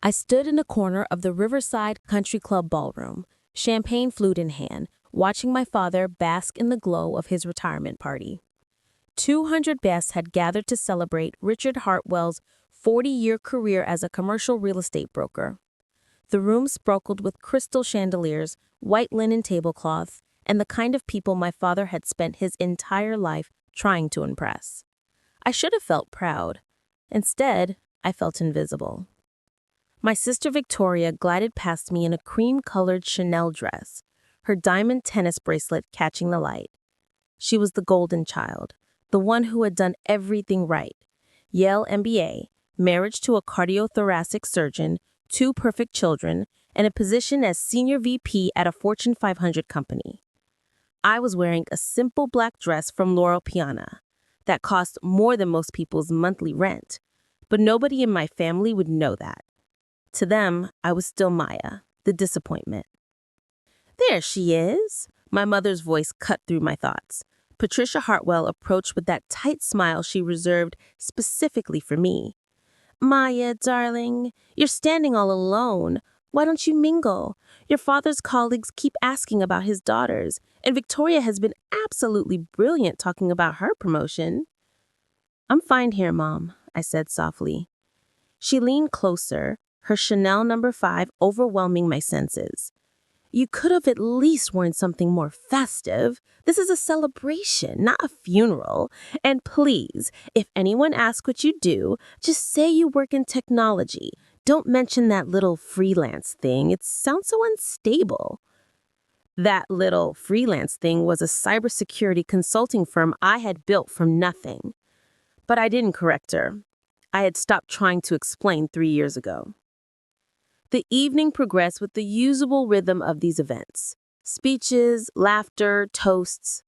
I stood in a corner of the Riverside Country Club ballroom, champagne flute in hand, watching my father bask in the glow of his retirement party. 200 guests had gathered to celebrate Richard Hartwell's 40-year career as a commercial real estate broker. The room sparkled with crystal chandeliers, white linen tablecloths, and the kind of people my father had spent his entire life trying to impress. I should have felt proud. Instead, I felt invisible. My sister Victoria glided past me in a cream-colored Chanel dress, her diamond tennis bracelet catching the light. She was the golden child, the one who had done everything right. Yale MBA, marriage to a cardiothoracic surgeon, 2 perfect children, and a position as senior VP at a Fortune 500 company. I was wearing a simple black dress from Loro Piana that cost more than most people's monthly rent, but nobody in my family would know that. To them, I was still Maya, the disappointment. "There she is," my mother's voice cut through my thoughts. Patricia Hartwell approached with that tight smile she reserved specifically for me. "Maya, darling, you're standing all alone. Why don't you mingle? Your father's colleagues keep asking about his daughters, and Victoria has been absolutely brilliant talking about her promotion." "I'm fine here, Mom," I said softly. She leaned closer, her Chanel No. 5 overwhelming my senses. "You could have at least worn something more festive. This is a celebration, not a funeral. And please, if anyone asks what you do, just say you work in technology. Don't mention that little freelance thing. It sounds so unstable." That little freelance thing was a cybersecurity consulting firm I had built from nothing. But I didn't correct her. I had stopped trying to explain 3 years ago. The evening progressed with the usual rhythm of these events. Speeches, laughter, toasts.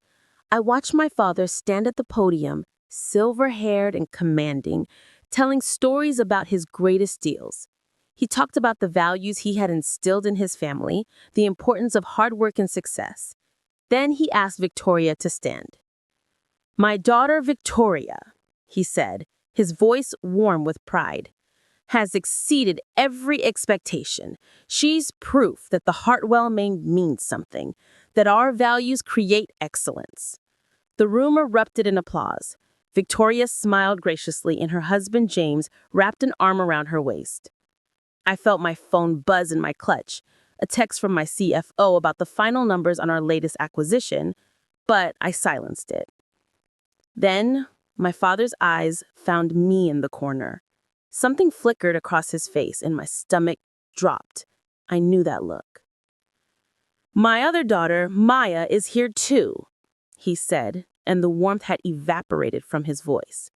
I watched my father stand at the podium, silver-haired and commanding, telling stories about his greatest deals. He talked about the values he had instilled in his family, the importance of hard work and success. Then he asked Victoria to stand. "My daughter Victoria," he said, his voice warm with pride, "has exceeded every expectation. She's proof that the Hartwell name means something, that our values create excellence." The room erupted in applause. Victoria smiled graciously, and her husband James wrapped an arm around her waist. I felt my phone buzz in my clutch, a text from my CFO about the final numbers on our latest acquisition, but I silenced it. Then, my father's eyes found me in the corner. Something flickered across his face and my stomach dropped. I knew that look. "My other daughter, Maya, is here too," he said, and the warmth had evaporated from his voice.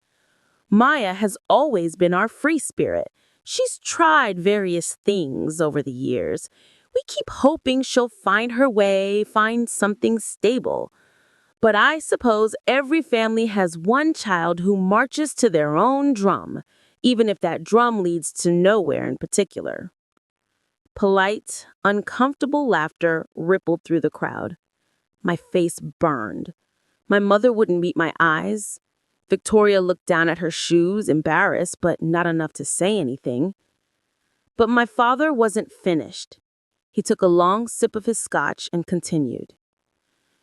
"Maya has always been our free spirit. She's tried various things over the years. We keep hoping she'll find her way, find something stable. But I suppose every family has one child who marches to their own drum, even if that drum leads to nowhere in particular." Polite, uncomfortable laughter rippled through the crowd. My face burned. My mother wouldn't meet my eyes. Victoria looked down at her shoes, embarrassed, but not enough to say anything. But my father wasn't finished. He took a long sip of his scotch and continued.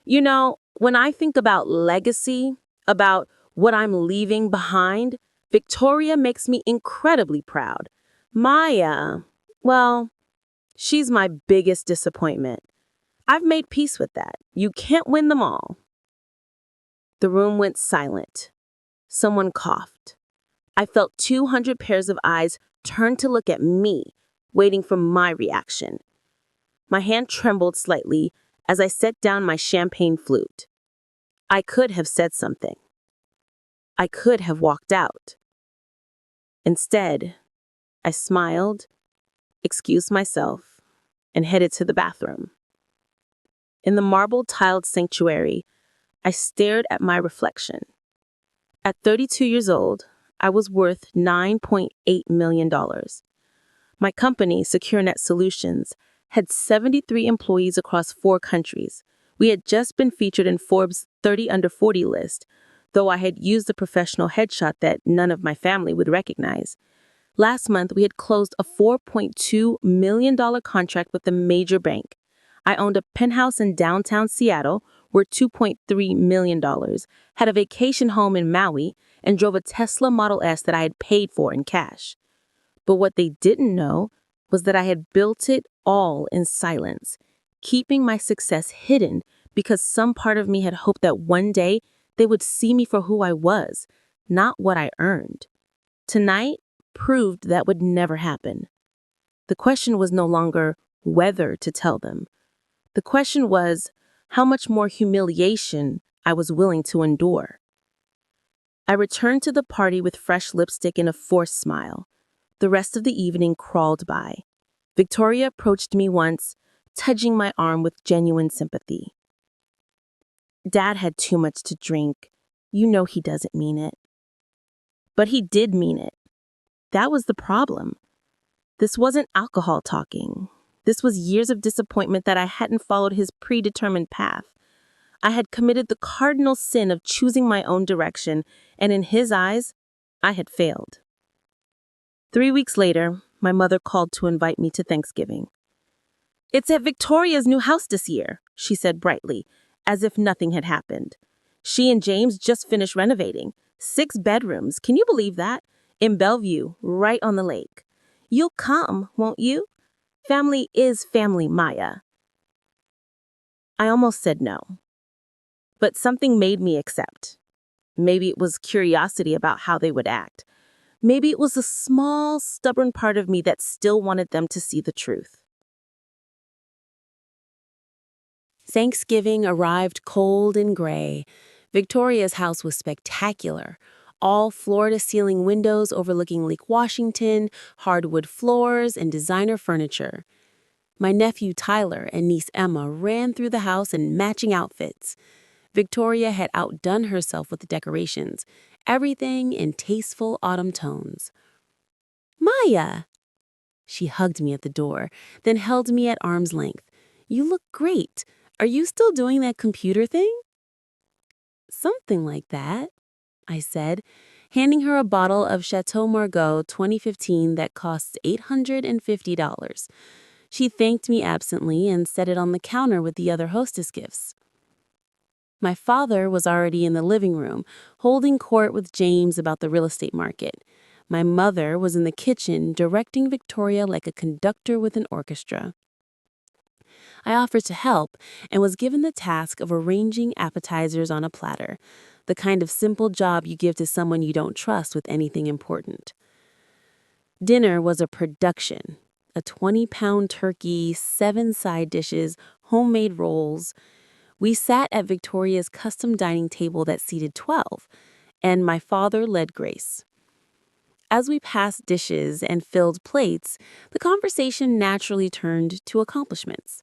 "You know, when I think about legacy, about what I'm leaving behind, Victoria makes me incredibly proud. Maya, well, she's my biggest disappointment. I've made peace with that. You can't win them all." The room went silent. Someone coughed. I felt 200 pairs of eyes turn to look at me, waiting for my reaction. My hand trembled slightly as I set down my champagne flute. I could have said something. I could have walked out. Instead, I smiled, excused myself, and headed to the bathroom. In the marble-tiled sanctuary, I stared at my reflection. At 32 years old, I was worth $9.8 million. My company, SecureNet Solutions, had 73 employees across 4 countries. We had just been featured in Forbes' 30 Under 40 list, though I had used a professional headshot that none of my family would recognize. Last month, we had closed a $4.2 million contract with a major bank. I owned a penthouse in downtown Seattle worth $2.3 million, had a vacation home in Maui, and drove a Tesla Model S that I had paid for in cash. But what they didn't know was that I had built it all in silence, keeping my success hidden because some part of me had hoped that one day they would see me for who I was, not what I earned. Tonight proved that would never happen. The question was no longer whether to tell them. The question was how much more humiliation I was willing to endure. I returned to the party with fresh lipstick and a forced smile. The rest of the evening crawled by. Victoria approached me once, touching my arm with genuine sympathy. Dad had too much to drink. You know he doesn't mean it. But he did mean it. That was the problem. This wasn't alcohol talking. This was years of disappointment that I hadn't followed his predetermined path. I had committed the cardinal sin of choosing my own direction, and in his eyes, I had failed. 3 weeks later, my mother called to invite me to Thanksgiving. "It's at Victoria's new house this year," she said brightly, as if nothing had happened. "She and James just finished renovating. 6 bedrooms, can you believe that? In Bellevue, right on the lake. You'll come, won't you? Family is family, Maya." I almost said no. But something made me accept. Maybe it was curiosity about how they would act. Maybe it was a small, stubborn part of me that still wanted them to see the truth. Thanksgiving arrived cold and gray. Victoria's house was spectacular. All floor-to-ceiling windows overlooking Lake Washington, hardwood floors, and designer furniture. My nephew Tyler and niece Emma ran through the house in matching outfits. Victoria had outdone herself with the decorations, everything in tasteful autumn tones. "Maya!" She hugged me at the door, then held me at arm's length. "You look great. Are you still doing that computer thing?" "Something like that," I said, handing her a bottle of Chateau Margaux 2015 that costs $850. She thanked me absently and set it on the counter with the other hostess gifts. My father was already in the living room, holding court with James about the real estate market. My mother was in the kitchen, directing Victoria like a conductor with an orchestra. I offered to help and was given the task of arranging appetizers on a platter, the kind of simple job you give to someone you don't trust with anything important. Dinner was a production. A 20-pound turkey, 7 side dishes, homemade rolls. We sat at Victoria's custom dining table that seated 12, and my father led grace. As we passed dishes and filled plates, the conversation naturally turned to accomplishments.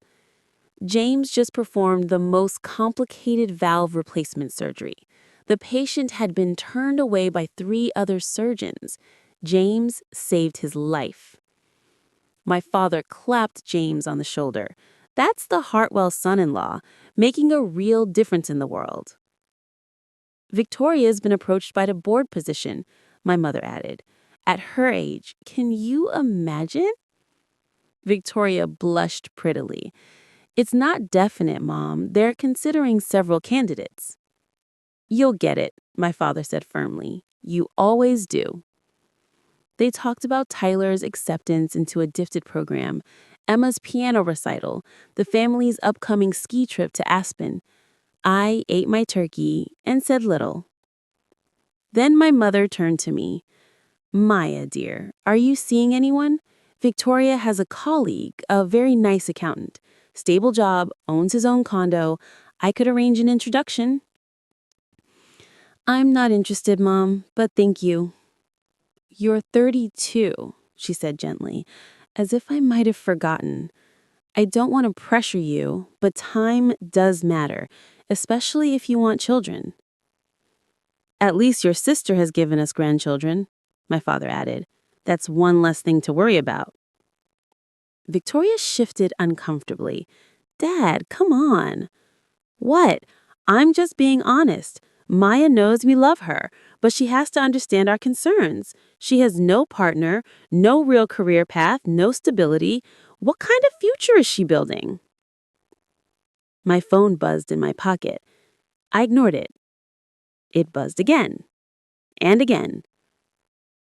James just performed the most complicated valve replacement surgery. The patient had been turned away by 3 other surgeons. James saved his life. My father clapped James on the shoulder. "That's the Hartwell son-in-law, making a real difference in the world." "Victoria's been approached by the board position," my mother added. "At her age, can you imagine?" Victoria blushed prettily. "It's not definite, Mom. They're considering several candidates." "You'll get it," my father said firmly. "You always do." They talked about Tyler's acceptance into a gifted program, Emma's piano recital, the family's upcoming ski trip to Aspen. I ate my turkey and said little. Then my mother turned to me. "Maya, dear, are you seeing anyone? Victoria has a colleague, a very nice accountant. Stable job, owns his own condo. I could arrange an introduction." "I'm not interested, Mom, but thank you." "You're 32, she said gently, as if I might have forgotten. "I don't want to pressure you, but time does matter, especially if you want children." "At least your sister has given us grandchildren," my father added. "That's one less thing to worry about." Victoria shifted uncomfortably. "Dad, come on." "What? I'm just being honest. Maya knows we love her, but she has to understand our concerns. She has no partner, no real career path, no stability. What kind of future is she building? My phone buzzed in my pocket. I ignored it. It buzzed again and again.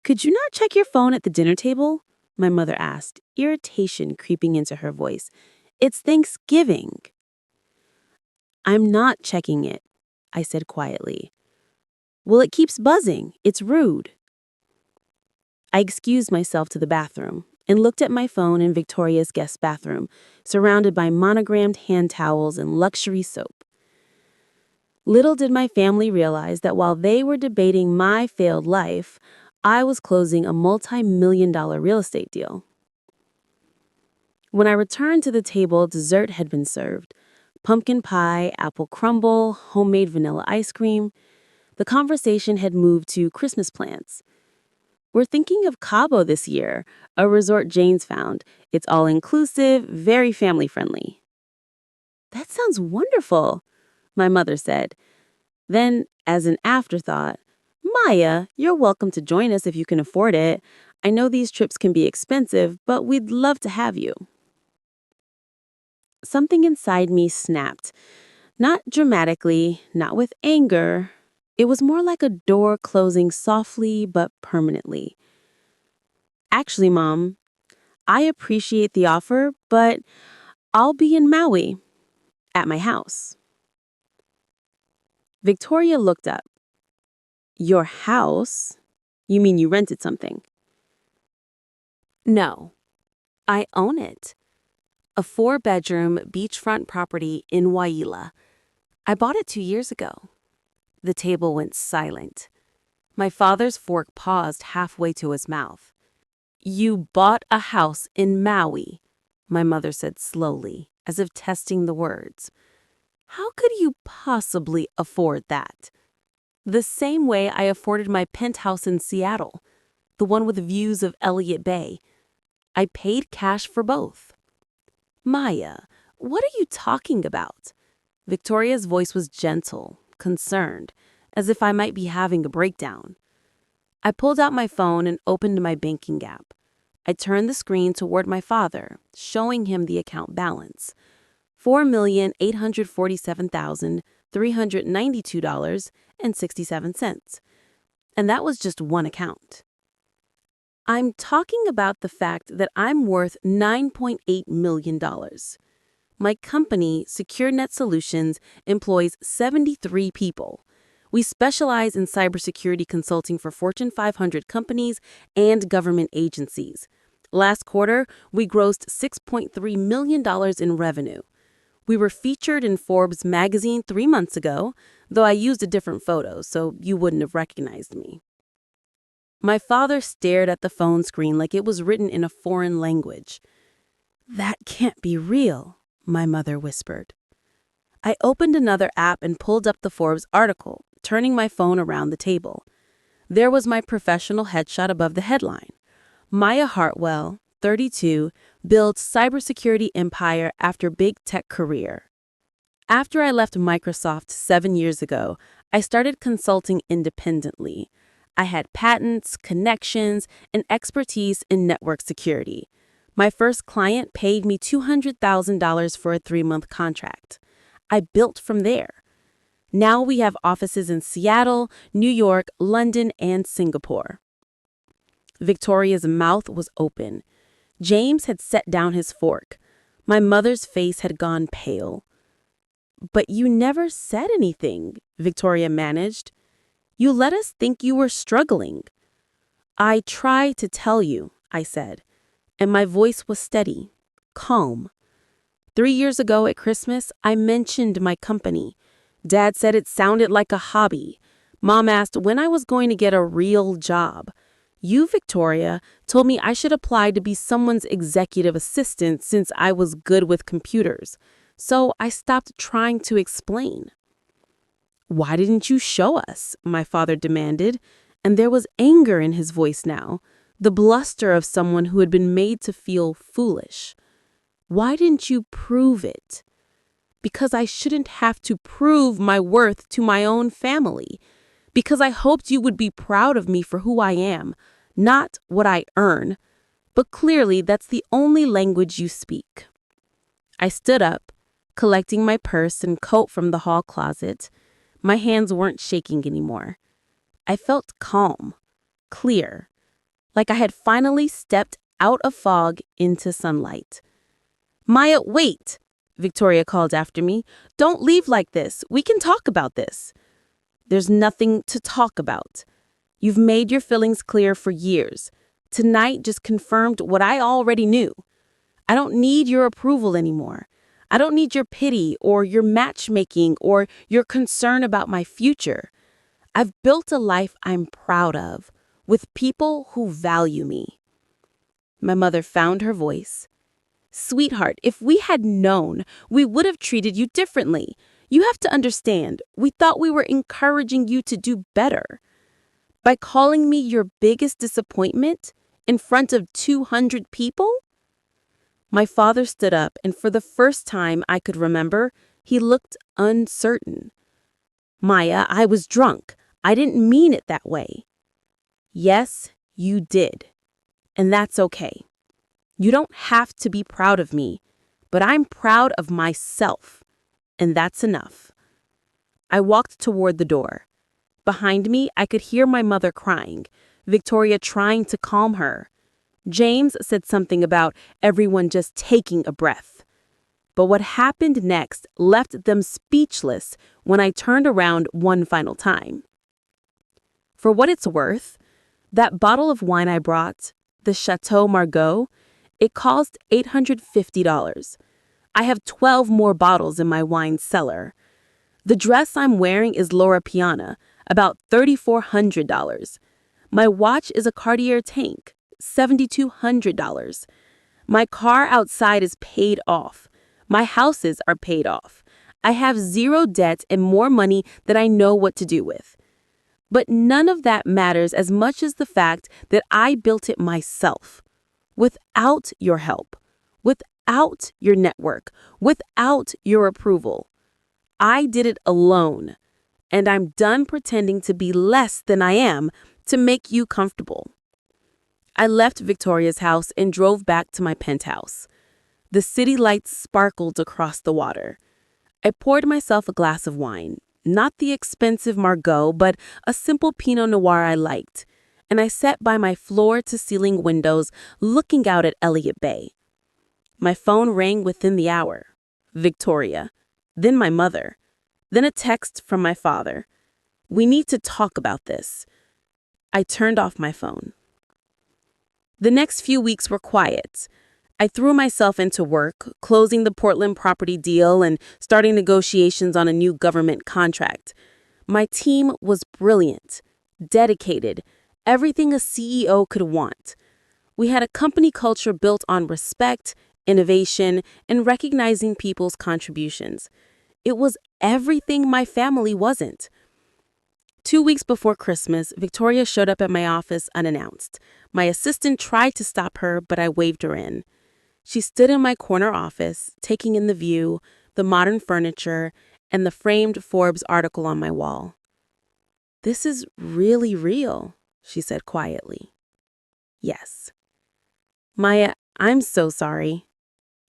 Could you not check your phone at the dinner table? My mother asked, irritation creeping into her voice. It's Thanksgiving. I'm not checking it, I said quietly. Well, it keeps buzzing. It's rude. I excused myself to the bathroom and looked at my phone in Victoria's guest bathroom, surrounded by monogrammed hand towels and luxury soap. Little did my family realize that while they were debating my failed life, I was closing a multi-million-dollar real estate deal. When I returned to the table, dessert had been served. Pumpkin pie, apple crumble, homemade vanilla ice cream. The conversation had moved to Christmas plans. We're thinking of Cabo this year, a resort Jane's found. It's all-inclusive, very family-friendly. That sounds wonderful, my mother said. Then, as an afterthought, Maya, you're welcome to join us if you can afford it. I know these trips can be expensive, but we'd love to have you. Something inside me snapped. Not dramatically, not with anger. It was more like a door closing softly but permanently. Actually, Mom, I appreciate the offer, but I'll be in Maui, at my house. Victoria looked up. Your house? You mean you rented something? No, I own it. A 4-bedroom beachfront property in Waiila. I bought it 2 years ago. The table went silent. My father's fork paused halfway to his mouth. You bought a house in Maui, my mother said slowly, as if testing the words. How could you possibly afford that? The same way I afforded my penthouse in Seattle, the one with views of Elliott Bay. I paid cash for both. Maya, what are you talking about? Victoria's voice was gentle, concerned, as if I might be having a breakdown. I pulled out my phone and opened my banking app. I turned the screen toward my father, showing him the account balance. $4,847,392.67. And that was just one account. I'm talking about the fact that I'm worth $9.8 million. My company, SecureNet Solutions, employs 73 people. We specialize in cybersecurity consulting for Fortune 500 companies and government agencies. Last quarter, we grossed $6.3 million in revenue. We were featured in Forbes magazine 3 months ago, though I used a different photo, so you wouldn't have recognized me. My father stared at the phone screen like it was written in a foreign language. That can't be real, my mother whispered. I opened another app and pulled up the Forbes article, turning my phone around the table. There was my professional headshot above the headline. Maya Hartwell, 32, builds cybersecurity empire after big tech career. After I left Microsoft 7 years ago, I started consulting independently. I had patents, connections, and expertise in network security. My first client paid me $200,000 for a 3-month contract. I built from there. Now we have offices in Seattle, New York, London, and Singapore. Victoria's mouth was open. James had set down his fork. My mother's face had gone pale. But you never said anything, Victoria managed. You let us think you were struggling. I tried to tell you, I said, and my voice was steady, calm. 3 years ago at Christmas, I mentioned my company. Dad said it sounded like a hobby. Mom asked when I was going to get a real job. You, Victoria, told me I should apply to be someone's executive assistant since I was good with computers. So I stopped trying to explain. Why didn't you show us? My father demanded, and there was anger in his voice now, the bluster of someone who had been made to feel foolish. Why didn't you prove it? Because I shouldn't have to prove my worth to my own family. because I hoped you would be proud of me for who I am, not what I earn. But clearly, that's the only language you speak." I stood up, collecting my purse and coat from the hall closet. My hands weren't shaking anymore. I felt calm, clear, like I had finally stepped out of fog into sunlight. "Maya, wait!" Victoria called after me. "Don't leave like this. We can talk about this." "There's nothing to talk about. You've made your feelings clear for years. Tonight just confirmed what I already knew. I don't need your approval anymore. I don't need your pity or your matchmaking or your concern about my future. I've built a life I'm proud of, with people who value me." My mother found her voice. "Sweetheart, if we had known, we would have treated you differently. You have to understand, we thought we were encouraging you to do better. By calling me your biggest disappointment in front of 200 people?" My father stood up, and for the first time I could remember, he looked uncertain. "Maya, I was drunk. I didn't mean it that way." "Yes, you did. And that's okay. You don't have to be proud of me, but I'm proud of myself, and that's enough." I walked toward the door. Behind me, I could hear my mother crying, Victoria trying to calm her. James said something about everyone just taking a breath. But what happened next left them speechless when I turned around one final time. For what it's worth, that bottle of wine I brought, the Chateau Margaux, it cost $850. I have 12 more bottles in my wine cellar. The dress I'm wearing is Laura Piana, about $3,400. My watch is a Cartier tank, $7,200. My car outside is paid off. My houses are paid off. I have zero debt and more money that I know what to do with. But none of that matters as much as the fact that I built it myself. Without your help, without your network, without your approval. I did it alone, and I'm done pretending to be less than I am to make you comfortable. I left Victoria's house and drove back to my penthouse. The city lights sparkled across the water. I poured myself a glass of wine, not the expensive Margaux, but a simple Pinot Noir I liked, and I sat by my floor-to-ceiling windows looking out at Elliott Bay. My phone rang within the hour. Victoria. Then my mother. Then a text from my father. "We need to talk about this." I turned off my phone. The next few weeks were quiet. I threw myself into work, closing the Portland property deal and starting negotiations on a new government contract. My team was brilliant, dedicated, everything a CEO could want. We had a company culture built on respect, innovation, and recognizing people's contributions. It was everything my family wasn't. 2 weeks before Christmas, Victoria showed up at my office unannounced. My assistant tried to stop her, but I waved her in. She stood in my corner office, taking in the view, the modern furniture, and the framed Forbes article on my wall. "This is really real," she said quietly. "Yes." "Maya, I'm so sorry.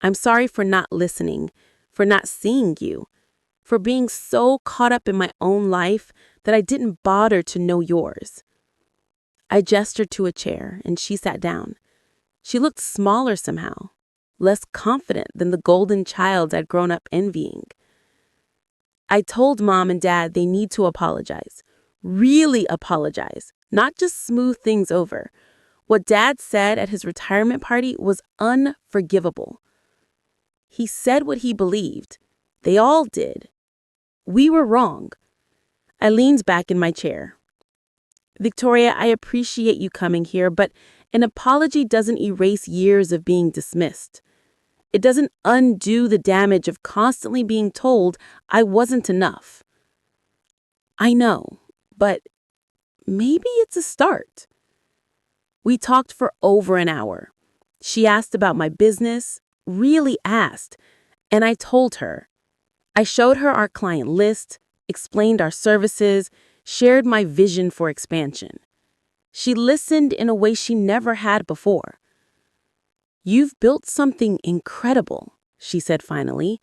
I'm sorry for not listening, for not seeing you, for being so caught up in my own life that I didn't bother to know yours." I gestured to a chair, and she sat down. She looked smaller somehow, less confident than the golden child I'd grown up envying. "I told Mom and Dad they need to apologize. Really apologize, not just smooth things over. What Dad said at his retirement party was unforgivable. He said what he believed. They all did. We were wrong." I leaned back in my chair. "Victoria, I appreciate you coming here, but an apology doesn't erase years of being dismissed. It doesn't undo the damage of constantly being told I wasn't enough." "I know, but maybe it's a start." We talked for over an hour. She asked about my business, really asked, and I told her. I showed her our client list, explained our services. shared my vision for expansion. She listened in a way she never had before. "You've built something incredible," she said finally.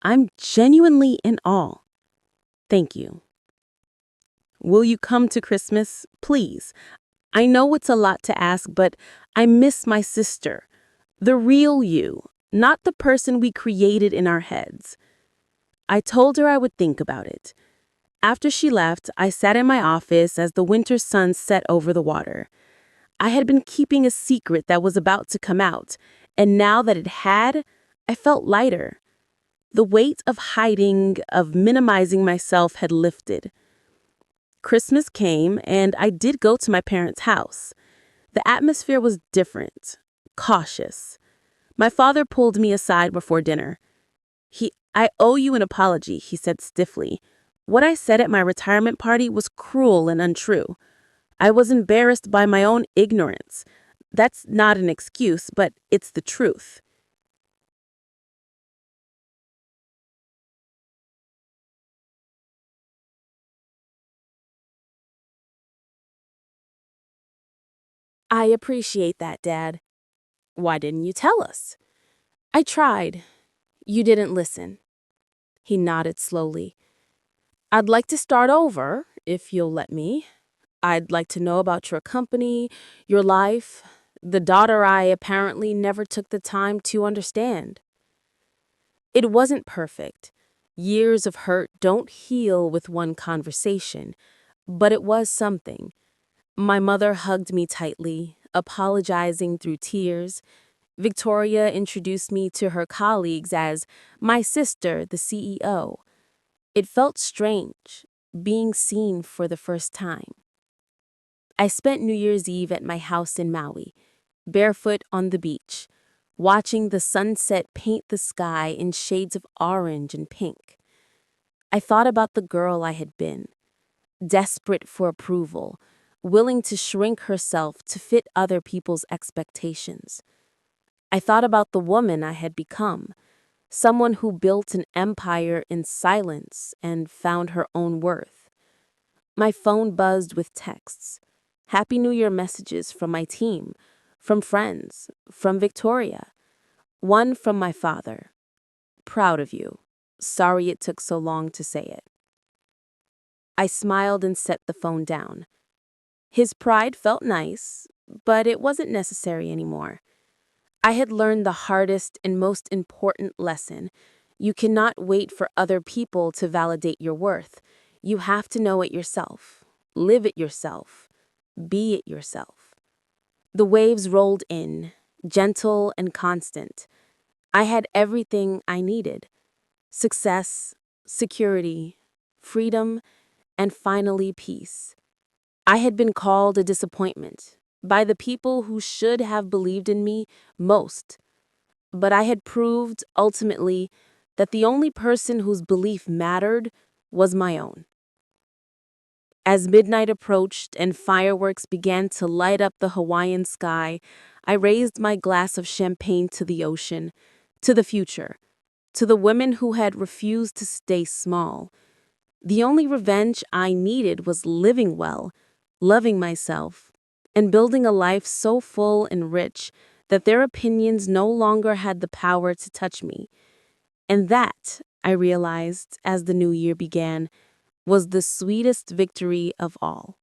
"I'm genuinely in awe. Thank you. Will you come to Christmas, please? I know it's a lot to ask, but I miss my sister. The real you, not the person we created in our heads." I told her I would think about it. After she left, I sat in my office as the winter sun set over the water. I had been keeping a secret that was about to come out, and now that it had, I felt lighter. The weight of hiding, of minimizing myself had lifted. Christmas came, and I did go to my parents' house. The atmosphere was different, cautious. My father pulled me aside before dinner. "I owe you an apology," he said stiffly. "What I said at my retirement party was cruel and untrue. I was embarrassed by my own ignorance. That's not an excuse, but it's the truth." I appreciate that, Dad. Why didn't you tell us? I tried. You didn't listen. He nodded slowly. I'd like to start over, if you'll let me. I'd like to know about your company, your life, the daughter I apparently never took the time to understand. It wasn't perfect. Years of hurt don't heal with one conversation, but it was something. My mother hugged me tightly, apologizing through tears. Victoria introduced me to her colleagues as my sister, the CEO. It felt strange, being seen for the first time. I spent New Year's Eve at my house in Maui, barefoot on the beach, watching the sunset paint the sky in shades of orange and pink. I thought about the girl I had been, desperate for approval, willing to shrink herself to fit other people's expectations. I thought about the woman I had become, someone who built an empire in silence and found her own worth. My phone buzzed with texts, Happy New Year messages from my team, from friends, from Victoria. One from my father. Proud of you. Sorry it took so long to say it. I smiled and set the phone down. His pride felt nice, but it wasn't necessary anymore. I had learned the hardest and most important lesson. You cannot wait for other people to validate your worth. You have to know it yourself, live it yourself, be it yourself. The waves rolled in, gentle and constant. I had everything I needed: success, security, freedom, and finally peace. I had been called a disappointment by the people who should have believed in me most, but I had proved, ultimately, that the only person whose belief mattered was my own. As midnight approached and fireworks began to light up the Hawaiian sky, I raised my glass of champagne to the ocean, to the future, to the women who had refused to stay small. The only revenge I needed was living well, loving myself, and building a life so full and rich that their opinions no longer had the power to touch me. And that, I realized as the new year began, was the sweetest victory of all.